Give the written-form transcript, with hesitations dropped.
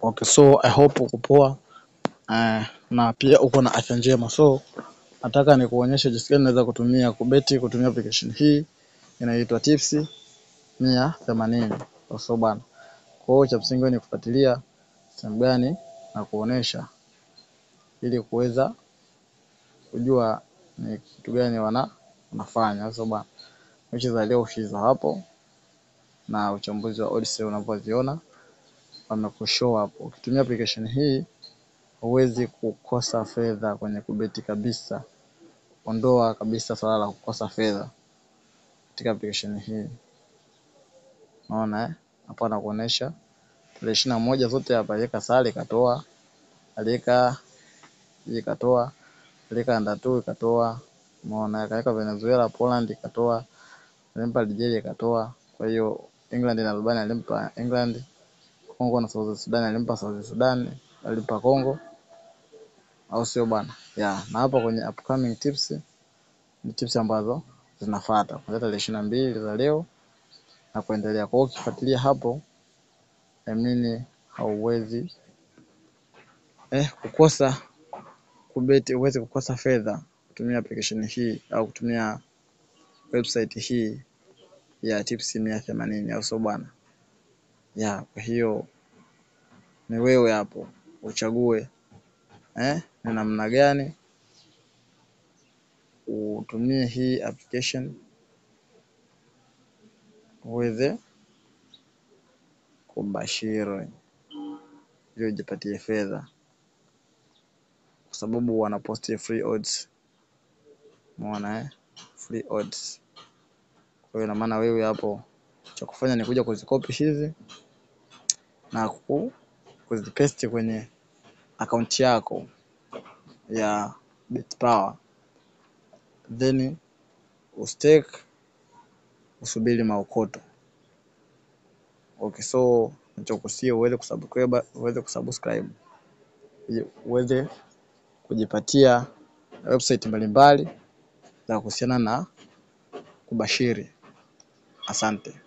Okay, so I hope uko poa na pia uko na afya njema. So nataka nikuonyeshe jinsi gani unaweza kutumia application hii inaitwa Tips 180. So bana, kwa hiyo cha msingi ni kufuatilia sehemu gani na kuonesha ili kuweza kujua ni kitu gani wanafanya. So bana, mechi za leo hizo hapo na uchambuzi wa odds unavyoziona wamekushow hapo. Ukitumia application hii huwezi kukosa fedha kwenye kubeti kabisa. Ondoa kabisa swala la kukosa fedha katika application hii. Unaona hapa anakuonesha tarehe 21 zote hapa, aliweka sare ikatoa, aliweka ikatoa, aliweka under 2 ikatoa, umeona, akaweka Venezuela Poland ikatoa, alimpa Algeria ikatoa. Kwa hiyo England na Albania alimpa England, Congo na South Sudan alimpa South Sudan, alimpa Congo, au sio bana? Na hapa kwenye upcoming tips ni tips ambazo zinafuata kwa tarehe 22 za leo na kuendelea. Kwa hiyo ukifuatilia hapo amini hauwezi kukosa kubeti, uweze kukosa fedha kutumia application hii au kutumia website hii ya Tips 180, au sio bana? Kwa hiyo ni wewe hapo uchague ni namna gani utumie hii application uweze kubashiri ili ujipatie fedha, kwa sababu wanaposti free odds. Umeona free odds. Kwa hiyo ina maana wewe hapo cha kufanya ni kuja kuzikopi hizi na kuzipaste kwenye account yako ya BetPawa, then ustake, usubiri maokoto. Okay, so nachokusia uweze kusubscribe, uweze kujipatia website mbalimbali za kuhusiana na kubashiri. Asante.